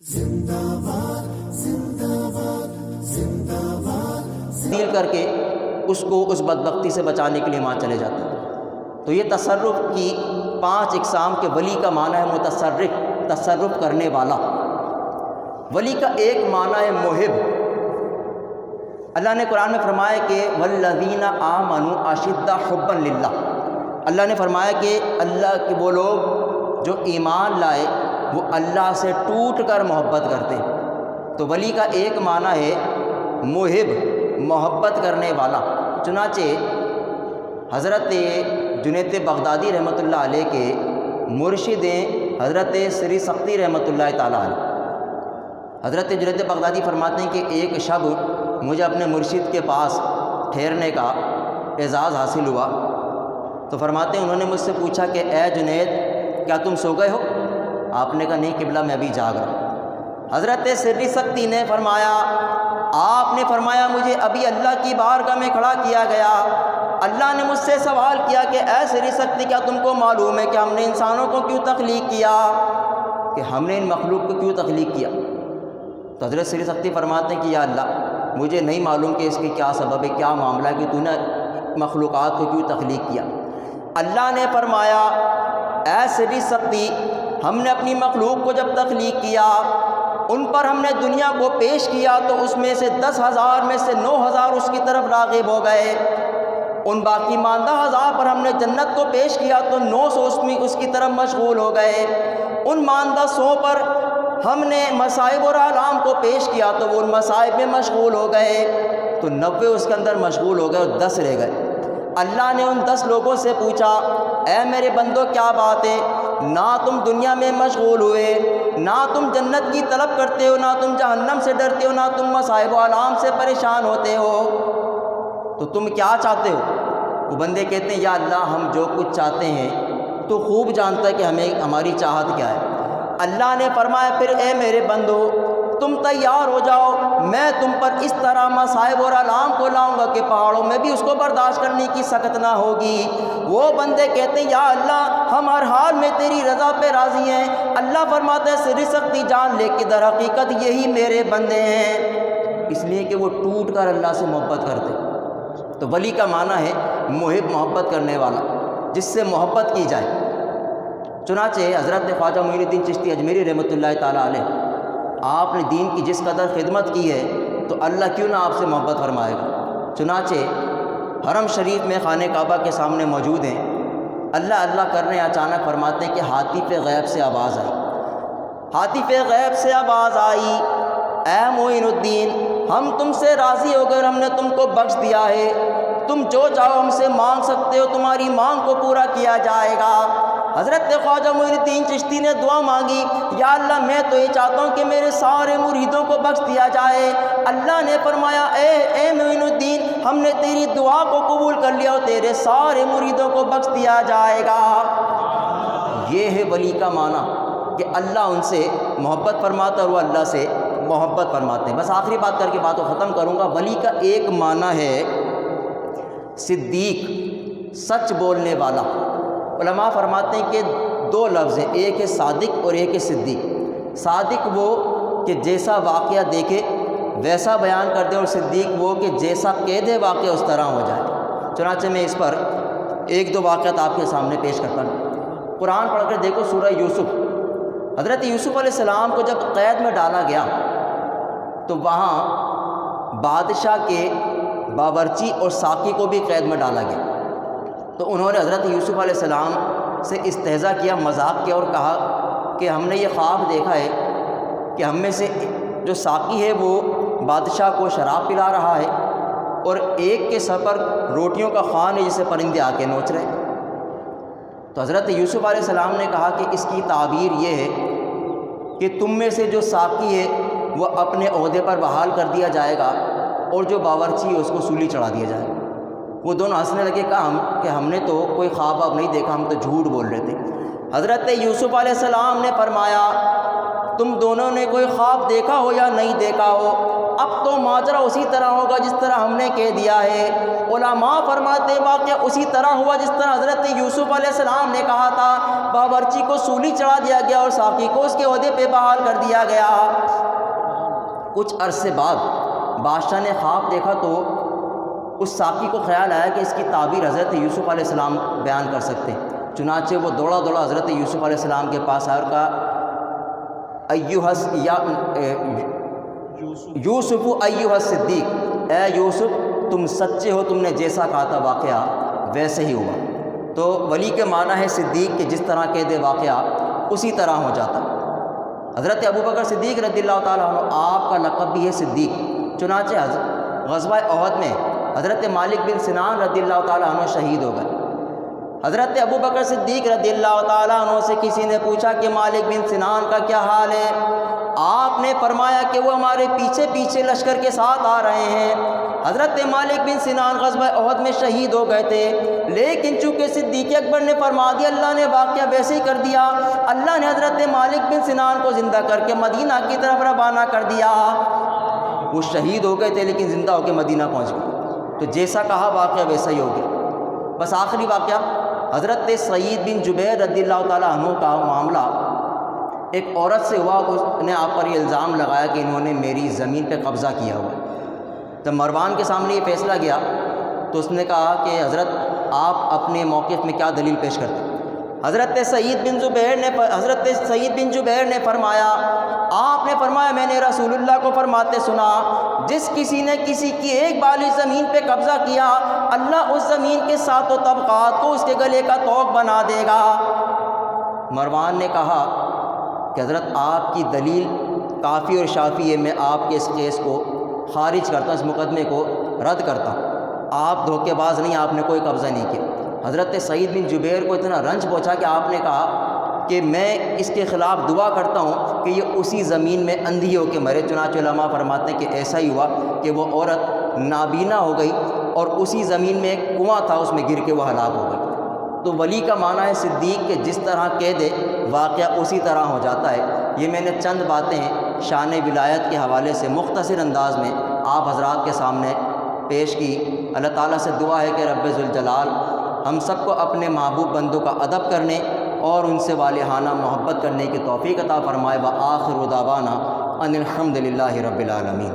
تبدیل کر کے اس کو اس بدبختی سے بچانے کے لیے وہاں چلے جاتے ہیں۔ تو یہ تصرف کی 5 اقسام کے ولی کا معنی ہے متصرف، تصرف کرنے والا۔ ولی کا ایک معنی ہے محب۔ اللہ نے قرآن میں فرمایا کہ والذین آمنوا اشد حبا للہ، اللہ نے فرمایا کہ اللہ کے وہ لوگ جو ایمان لائے وہ اللہ سے ٹوٹ کر محبت کرتے ہیں۔ تو ولی کا ایک معنی ہے محب، محبت کرنے والا۔ چنانچہ حضرت جنید بغدادی رحمۃ اللہ علیہ کے مرشد حضرت سری سختی رحمۃ اللہ تعالیٰ علیہ، حضرت جنید بغدادی فرماتے ہیں کہ ایک شب مجھے اپنے مرشد کے پاس ٹھہرنے کا اعزاز حاصل ہوا، تو فرماتے ہیں انہوں نے مجھ سے پوچھا کہ اے جنید کیا تم سو گئے ہو؟ آپ نے کہا نہیں قبلہ میں ابھی جاگ رہا ہوں۔ حضرت سری سختی نے فرمایا، آپ نے فرمایا مجھے ابھی اللہ کی بارگاہ میں کھڑا کیا گیا، اللہ نے مجھ سے سوال کیا کہ اے سری سختی کیا تم کو معلوم ہے کہ ہم نے انسانوں کو کیوں تخلیق کیا، کہ ہم نے ان مخلوق کو کیوں تخلیق کیا؟ تو حضرت سری سختی فرماتے ہیں کہ یا اللہ مجھے نہیں معلوم کہ اس کی کیا سبب ہے، کیا معاملہ ہے کہ تو نے مخلوقات کو کیوں تخلیق کیا۔ اللہ نے فرمایا اے سری سختی ہم نے اپنی مخلوق کو جب تخلیق کیا ان پر ہم نے دنیا کو پیش کیا تو اس میں سے 10,000 میں سے 9,000 اس کی طرف راغب ہو گئے، ان باقی ماندہ 1000 پر ہم نے جنت کو پیش کیا تو 900 اس کی طرف مشغول ہو گئے، ان ماندہ 100 پر ہم نے مصائب اور آلام کو پیش کیا تو وہ ان مصائب میں مشغول ہو گئے، تو 90 اس کے اندر مشغول ہو گئے اور 10 رہ گئے۔ اللہ نے ان 10 لوگوں سے پوچھا اے میرے بندو کیا بات ہے، نہ تم دنیا میں مشغول ہوئے، نہ تم جنت کی طلب کرتے ہو، نہ تم جہنم سے ڈرتے ہو، نہ تم مصائب و آلام سے پریشان ہوتے ہو، تو تم کیا چاہتے ہو؟ وہ بندے کہتے ہیں یا اللہ ہم جو کچھ چاہتے ہیں تو خوب جانتا ہے کہ ہماری چاہت کیا ہے۔ اللہ نے فرمایا پھر اے میرے بندو تم تیار ہو جاؤ، میں تم پر اس طرح مصائب اور آلام کو لاؤں گا کہ پہاڑوں میں بھی اس کو برداشت کرنے کی سخت نہ ہوگی۔ وہ بندے کہتے ہیں یا اللہ ہم ہر حال میں تیری رضا پہ راضی ہیں۔ اللہ فرماتا ہے سری سختی جان لے کے در حقیقت یہی میرے بندے ہیں، اس لیے کہ وہ ٹوٹ کر اللہ سے محبت کرتے۔ تو ولی کا معنی ہے محب، محبت کرنے والا، جس سے محبت کی جائے۔ چنانچہ حضرت خواجہ معین الدین چشتی اجمیری رحمۃ اللہ تعالیٰ علیہ، آپ نے دین کی جس قدر خدمت کی ہے تو اللہ کیوں نہ آپ سے محبت فرمائے گا۔ چنانچہ حرم شریف میں خانہ کعبہ کے سامنے موجود ہیں، اللہ اللہ کرنے اچانک فرماتے ہیں کہ ہاتف غیب سے آواز آئی، ہاتف غیب سے آواز آئی اے معین الدین ہم تم سے راضی ہو گئے، ہم نے تم کو بخش دیا ہے، تم جو چاہو ہم سے مانگ سکتے ہو، تمہاری مانگ کو پورا کیا جائے گا۔ حضرت خواجہ معین الدین چشتی نے دعا مانگی یا اللہ میں تو یہ چاہتا ہوں کہ میرے سارے مریدوں کو بخش دیا جائے۔ اللہ نے فرمایا اے معین الدین ہم نے تیری دعا کو قبول کر لیا اور تیرے سارے مریدوں کو بخش دیا جائے گا۔ یہ ہے ولی کا معنی کہ اللہ ان سے محبت فرماتا اور وہ اللہ سے محبت فرماتے ہیں۔ بس آخری بات کر کے بات کو ختم کروں گا۔ ولی کا ایک معنی ہے صدیق، سچ بولنے والا۔ علماء فرماتے ہیں کہ 2 لفظ ہیں، ایک ہے صادق اور ایک ہے صدیق۔ صادق وہ کہ جیسا واقعہ دیکھے ویسا بیان کر دے، اور صدیق وہ کہ جیسا قید ہے واقعہ اس طرح ہو جائے۔ چنانچہ میں اس پر 1-2 واقعات آپ کے سامنے پیش کرتا ہوں۔ قرآن پڑھ کر دیکھو سورہ یوسف، حضرت یوسف علیہ السلام کو جب قید میں ڈالا گیا تو وہاں بادشاہ کے باورچی اور ساقی کو بھی قید میں ڈالا گیا، تو انہوں نے حضرت یوسف علیہ السلام سے استہزاء کیا، مذاق کیا اور کہا کہ ہم نے یہ خواب دیکھا ہے کہ ہم میں سے جو ساقی ہے وہ بادشاہ کو شراب پلا رہا ہے اور ایک کے سر پر روٹیوں کا خوان ہے جسے پرندے آ کے نوچ رہے۔ تو حضرت یوسف علیہ السلام نے کہا کہ اس کی تعبیر یہ ہے کہ تم میں سے جو ساقی ہے وہ اپنے عہدے پر بحال کر دیا جائے گا اور جو باورچی ہے اس کو سولی چڑھا دیا جائے گا۔ وہ دونوں ہنسنے لگے، کہا کہ ہم نے تو کوئی خواب نہیں دیکھا، ہم تو جھوٹ بول رہے تھے۔ حضرت یوسف علیہ السلام نے فرمایا تم دونوں نے کوئی خواب دیکھا ہو یا نہیں دیکھا ہو، اب تو ماجرا اسی طرح ہوگا جس طرح ہم نے کہہ دیا ہے۔ علماء فرماتے واقعہ اسی طرح ہوا جس طرح حضرت یوسف علیہ السلام نے کہا تھا، باورچی کو سولی چڑھا دیا گیا اور ساقی کو اس کے عہدے پہ بحال کر دیا گیا۔ کچھ عرصے بعد بادشاہ نے خواب دیکھا تو اس ساقی کو خیال آیا کہ اس کی تعبیر حضرت یوسف علیہ السلام بیان کر سکتے ہیں، چنانچہ وہ دوڑا حضرت یوسف علیہ السلام کے پاس آیا اور کہا یوسف ایھا الصدیق، اے یوسف تم سچے ہو، تم نے جیسا کہا تھا واقعہ ویسے ہی ہوا۔ تو ولی کے معنی ہے صدیق کہ جس طرح کہہ دے واقعہ اسی طرح ہو جاتا۔ حضرت ابوبکر صدیق رضی اللہ تعالیٰ عنہ آپ کا لقب بھی ہے صدیق، چنانچہ غزوہ احد میں حضرت مالک بن سنان رضی اللہ تعالیٰ عنہ شہید ہو گئے۔ حضرت ابوبکر صدیق رضی اللہ تعالیٰ عنہ سے کسی نے پوچھا کہ مالک بن سنان کا کیا حال ہے؟ آپ نے فرمایا کہ وہ ہمارے پیچھے پیچھے لشکر کے ساتھ آ رہے ہیں۔ حضرت مالک بن سنان غزوہ احد میں شہید ہو گئے تھے، لیکن چونکہ صدیق اکبر نے فرما دیا، اللہ نے واقعہ ویسے ہی کر دیا، اللہ نے حضرت مالک بن سنان کو زندہ کر کے مدینہ کی طرف روانہ کر دیا۔ وہ شہید ہو گئے تھے لیکن زندہ ہو کے مدینہ پہنچ گئے، تو جیسا کہا واقعہ ویسا ہی ہو گیا۔ بس آخری واقعہ حضرت سعید بن جبیر رضی اللہ تعالیٰ عنہ کا معاملہ ایک عورت سے ہوا، اس نے آپ پر یہ الزام لگایا کہ انہوں نے میری زمین پہ قبضہ کیا ہوا۔ جب مروان کے سامنے یہ فیصلہ گیا تو اس نے کہا کہ حضرت آپ اپنے موقف میں کیا دلیل پیش کرتے؟ حضرت سعید بن جبیر نے فرمایا، آپ نے فرمایا میں نے رسول اللہ کو فرماتے سنا، جس کسی نے کسی کی ایک بالی زمین پہ قبضہ کیا، اللہ اس زمین کے ساتوں طبقات کو اس کے گلے کا طوق بنا دے گا۔ مروان نے کہا کہ حضرت آپ کی دلیل کافی اور شافی ہے، میں آپ کے اس کیس کو خارج کرتا ہوں، اس مقدمے کو رد کرتا ہوں، آپ دھوکے باز نہیں، آپ نے کوئی قبضہ نہیں کیا۔ حضرت سعید بن جبیر کو اتنا رنج پہنچا کہ آپ نے کہا کہ میں اس کے خلاف دعا کرتا ہوں کہ یہ اسی زمین میں اندھی ہو کے مرے۔ چنانچہ علماء فرماتے ہیں کہ ایسا ہی ہوا کہ وہ عورت نابینا ہو گئی اور اسی زمین میں ایک کنواں تھا، اس میں گر کے وہ ہلاک ہو گئی۔ تو ولی کا معنی ہے صدیق کہ جس طرح کہہ دے واقعہ اسی طرح ہو جاتا ہے۔ یہ میں نے چند باتیں شان ولایت کے حوالے سے مختصر انداز میں آپ حضرات کے سامنے پیش کی۔ اللہ تعالیٰ سے دعا ہے کہ رب ذوالجلال ہم سب کو اپنے محبوب بندوں کا ادب کرنے اور ان سے والہانہ محبت کرنے کی توفیق عطا فرمائے۔ وآخر دعوانا ان الحمد للہ رب العالمین۔